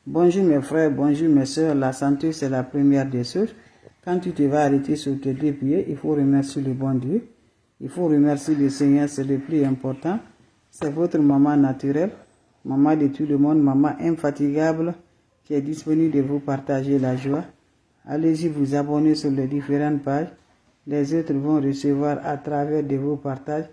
Bonjour mes frères, bonjour mes soeurs, la santé c'est la première des choses. Quand tu te vas arrêter sur tes deux pieds, il faut remercier le bon Dieu. Il faut remercier le Seigneur, c'est le plus important. C'est votre maman naturelle, maman de tout le monde, maman infatigable qui est disponible de vous partager la joie. Allez-y vous abonner sur les différentes pages. Les autres vont recevoir à travers de vos partages.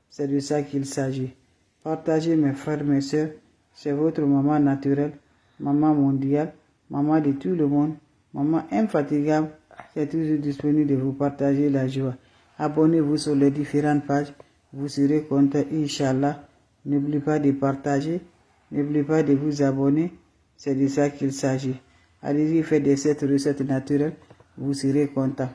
C'est de ça qu'il s'agit. Partagez mes frères, mes soeurs. C'est votre maman naturelle, maman mondiale, maman de tout le monde, maman infatigable qui est toujours disponible de vous partager la joie. Abonnez-vous sur les différentes pages. Vous serez content, Inch'Allah. N'oubliez pas de partager. N'oubliez pas de vous abonner. C'est de ça qu'il s'agit. Allez-y, faites de cette recette naturelle. Vous serez content.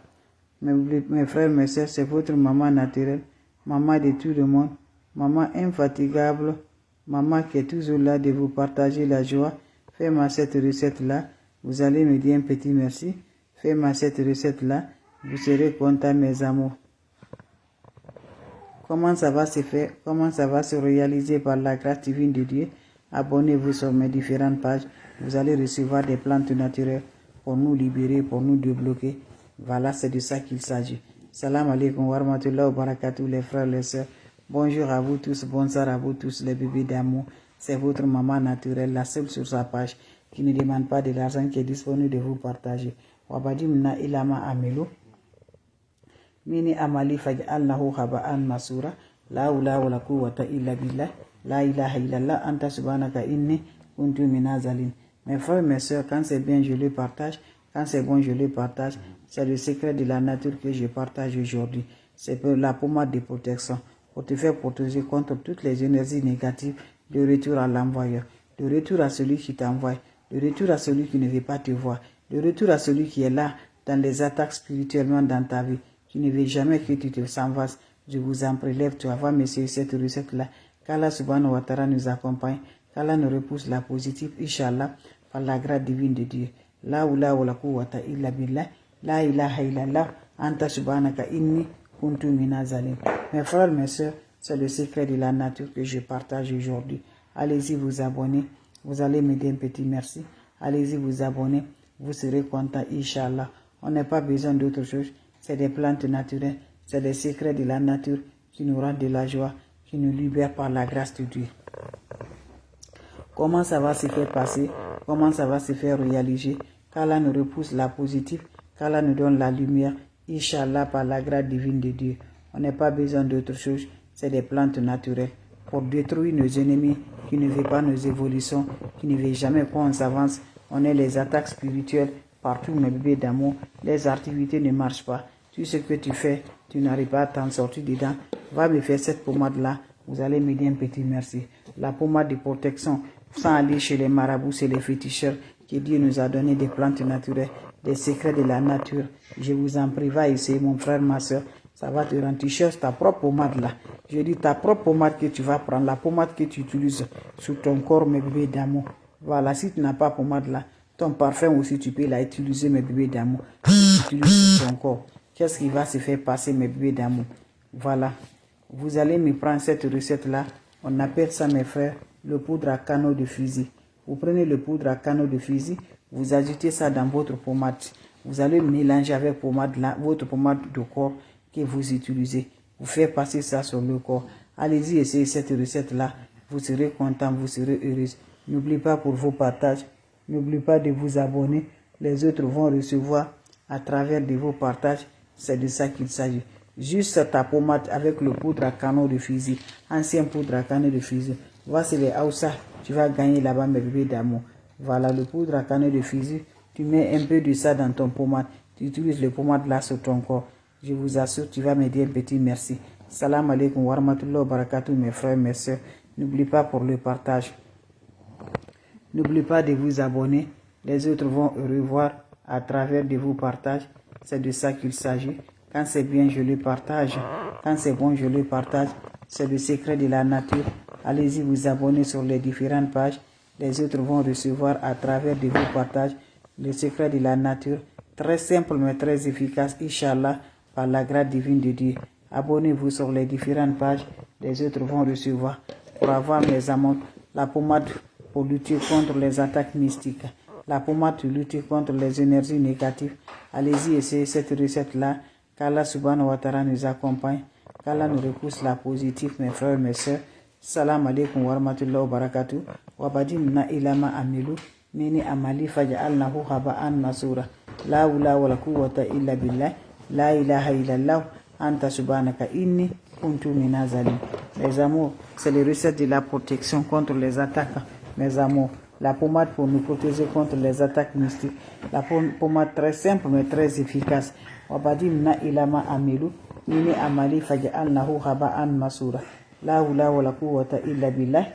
Mes frères, mes soeurs, c'est votre maman naturelle, maman de tout le monde, maman infatigable, maman qui est toujours là de vous partager la joie. Fais-moi cette recette-là. Vous allez me dire un petit merci. Fais-moi cette recette-là. Vous serez content, mes amours. Comment ça va se faire? Comment ça va se réaliser par la grâce divine de Dieu? Abonnez-vous sur mes différentes pages. Vous allez recevoir des plantes naturelles pour nous libérer, pour nous débloquer. Voilà, c'est de ça qu'il s'agit. Salam alaikum wa rahmatullahi wa barakatuh, les frères, les sœurs. Bonjour à vous tous, bonsoir à vous tous, les bébés d'amour. C'est votre maman naturelle, la seule sur sa page, qui ne demande pas de l'argent, qui est disponible de vous partager. Wabadi mna ilama amelo. Mini amali faj'alnahu haba'an masura. La hawla wala quwwata illa billah. La ilaha illallah anta subhanaka inni kuntu minazalin. Mes frères, mes sœurs, quand c'est bien, je le partage. Quand c'est bon, je le partage. C'est le secret de la nature que je partage aujourd'hui. C'est la pommade de protection pour te faire protéger contre toutes les énergies négatives, de retour à l'envoyeur, de retour à celui qui t'envoie, de retour à celui qui ne veut pas te voir, de retour à celui qui est là dans les attaques spirituellement dans ta vie. Tu ne veux jamais que tu te s'envases. Je vous en prélève, tu vas voir, monsieur, cette recette-là. Qu'Allah subhanahu wa ta'ala nous accompagne, qu'Allah nous repousse la positive, Inch'Allah, par la grâce divine de Dieu. La hawla wala quwwata illa billah. La ilaha illallah anta subhanaka inni kuntu minazalim. Mes frères, mes soeurs, c'est le secret de la nature que je partage aujourd'hui. Allez-y vous abonner. Vous allez me dire un petit merci. Allez-y vous abonner. Vous serez content, Inch'Allah. On n'a pas besoin d'autre chose. C'est des plantes naturelles. C'est les secrets de la nature qui nous rendent de la joie, qui nous libèrent par la grâce de Dieu. Comment ça va se faire passer? Comment ça va se faire réaliser? Qu'Allah nous repousse la positive, qu'Allah nous donne la lumière, Inch'Allah, par la grâce divine de Dieu. On n'a pas besoin d'autre chose, c'est des plantes naturelles pour détruire nos ennemis qui ne veulent pas nos évolutions, qui ne veulent jamais qu'on s'avance. On a les attaques spirituelles partout, mes bébés d'amour. Les activités ne marchent pas. Tout ce que tu fais, tu n'arrives pas à t'en sortir dedans. Va me faire cette pommade-là. Vous allez me dire un petit merci. La pommade de protection, sans aller chez les marabouts, c'est les féticheurs, que Dieu nous a donné des plantes naturelles, des secrets de la nature. Je vous en prie, va essayer, mon frère, ma soeur. Ça va te rendre, tu cherches ta propre pommade là. Je dis ta propre pommade que tu vas prendre, la pommade que tu utilises sur ton corps, mes bébés d'amour. Voilà, si tu n'as pas pommade là, ton parfum aussi, tu peux la utiliser, mes bébés d'amour. Tu utilises sur ton corps. Qu'est-ce qui va se faire passer, mes bébés d'amour? Voilà. Vous allez me prendre cette recette-là. On appelle ça, mes frères, le poudre à canon de fusil. Vous prenez le poudre à canon de fusil, vous ajoutez ça dans votre pommade. Vous allez mélanger avec votre pommade de corps que vous utilisez. Vous faites passer ça sur le corps. Allez-y, essayez cette recette-là. Vous serez content, vous serez heureux. N'oubliez pas pour vos partages. N'oubliez pas de vous abonner. Les autres vont recevoir à travers de vos partages. C'est de ça qu'il s'agit. Juste ta pommade avec le poudre à canon de fusil. Ancien poudre à canon de fusil. Voici les Aoussa. Tu vas gagner là-bas, mes bébés d'amour. Voilà le poudre à canon de fusil. Tu mets un peu de ça dans ton pommade. Tu utilises le pommade là sur ton corps. Je vous assure, tu vas me dire un petit merci. Salam alaikum wa rahmatullahi wa barakatuh, mes frères, mes soeurs. N'oubliez pas pour le partage. N'oubliez pas de vous abonner. Les autres vont revoir à travers de vos partages. C'est de ça qu'il s'agit. Quand c'est bien, je le partage. Quand c'est bon, je le partage. C'est le secret de la nature. Allez-y vous abonner sur les différentes pages. Les autres vont recevoir à travers de vos partages le secret de la nature. Très simple mais très efficace, Inch'Allah, par la grâce divine de Dieu. Abonnez-vous sur les différentes pages. Les autres vont recevoir. Pour avoir mes amours, la pommade pour lutter contre les attaques mystiques. La pommade pour lutter contre les énergies négatives. Allez-y, essayez cette recette-là. Qu'Allah subhanahu wa ta'ala nous accompagne. Qu'Allah nous repousse la positive, mes frères et mes sœurs. Salam alaikum wa rahmatullahi wa barakatuh. Wa badinna ilama amilu. Mini amali faja'alnahu haba'an masura. La hawla wa la quwwata illa billah. La ilaha illallah. Anta subhanaka inni kuntu minaz zalim. Mes amours, c'est les recettes de la protection contre les attaques. Mes amours, la pommade pour nous protéger contre les attaques mystiques. La pommade très simple mais très efficace. Wabadimna ilama amilu. Mini amali faja'alnahu haba'an masura. La hawla wa la quwwata illa billah.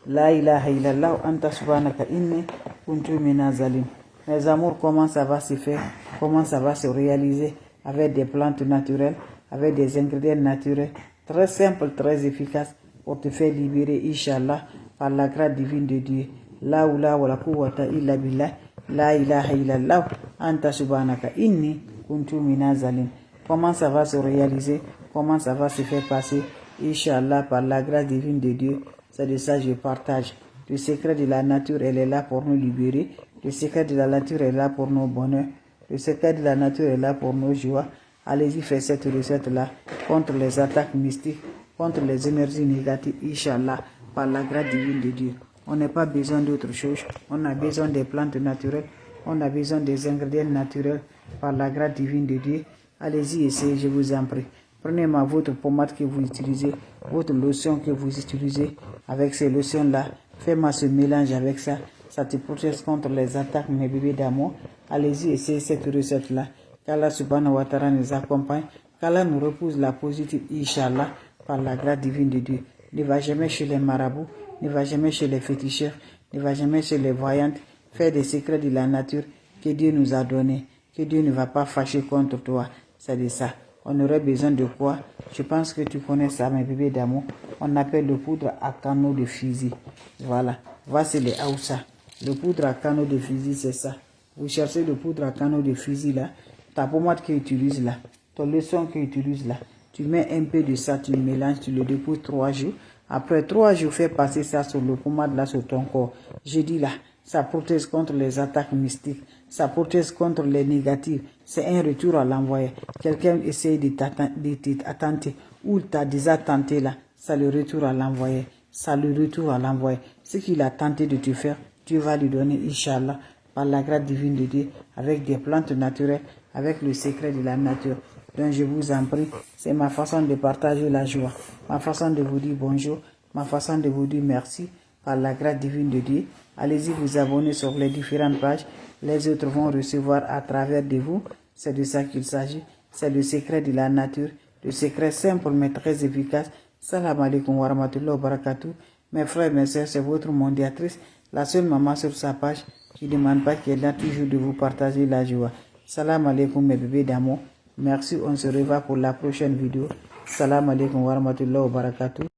La ilaha illallah. Anta subhanaka inni kuntu minaz zalim. Mes amours, comment ça va se faire? Comment ça va se réaliser? Avec des plantes naturelles, avec des ingrédients naturels, très simple, très efficace, pour te faire libérer, Inch'Allah, par la grâce divine de Dieu. La hawla wa la quwwata illa billah. La ilaha illallah. Anta subhanaka inni kuntu minaz zalim. Comment ça va se réaliser? Comment ça va se faire passer? Inch'Allah, par la grâce divine de Dieu. C'est de ça que je partage. Le secret de la nature, elle est là pour nous libérer. Le secret de la nature est là pour nos bonheurs. Le secret de la nature est là pour nos joies. Allez-y, faites cette recette-là contre les attaques mystiques, contre les énergies négatives, Inch'Allah, par la grâce divine de Dieu. On n'a pas besoin d'autre chose. On a besoin des plantes naturelles. On a besoin des ingrédients naturels par la grâce divine de Dieu. Allez-y, essayez, je vous en prie. Prenez votre pommade que vous utilisez, votre lotion que vous utilisez. Avec ces lotions-là, faites-moi ce mélange avec ça. Ça te protège contre les attaques, mes bébés d'amour. Allez-y, essayez cette recette-là. Qu'Allah subhanahu wa ta'ala nous accompagne. Qu'Allah nous repousse la positive, Inch'Allah, par la grâce divine de Dieu. Ne va jamais chez les marabouts, ne va jamais chez les féticheurs, ne va jamais chez les voyantes. Fais des secrets de la nature que Dieu nous a donnés, que Dieu ne va pas fâcher contre toi. C'est de ça. On aurait besoin de quoi? Je pense que tu connais ça, mes bébés d'amour. On appelle le poudre à canaux de fusil. Voilà. Voici les Aoussa. Le poudre à canaux de fusil, c'est ça. Vous cherchez le poudre à canaux de fusil là. Ta pommade que tu utilises là. Ton leçon que tu utilises là. Tu mets un peu de ça, tu mélanges, tu le déposes 3 jours. Après 3 jours, fais passer ça sur le pommade là, sur ton corps. Je dis là, ça protège contre les attaques mystiques. Ça protège contre les négatives. C'est un retour à l'envoyer. Quelqu'un essaye de t'attenter ou t'as déjà tenté là. Ça le retour à l'envoyer. Ça le retour à l'envoyer. Ce qu'il a tenté de te faire, Dieu va lui donner, Inch'Allah, par la grâce divine de Dieu, avec des plantes naturelles, avec le secret de la nature. Donc je vous en prie, c'est ma façon de partager la joie, ma façon de vous dire bonjour, ma façon de vous dire merci, par la grâce divine de Dieu. Allez-y vous abonner sur les différentes pages, les autres vont recevoir à travers de vous. C'est de ça qu'il s'agit, c'est le secret de la nature, le secret simple mais très efficace. Salam alaikum wa rahmatullahi wa barakatuh. Mes frères et mes sœurs, c'est votre mondiatrice, la seule maman sur sa page qui ne demande pas, qu'elle a toujours de vous partager la joie. Salam alaikum mes bébés d'amour. Merci, on se revoit pour la prochaine vidéo. Salam alaikum wa rahmatullahi wa barakatuh.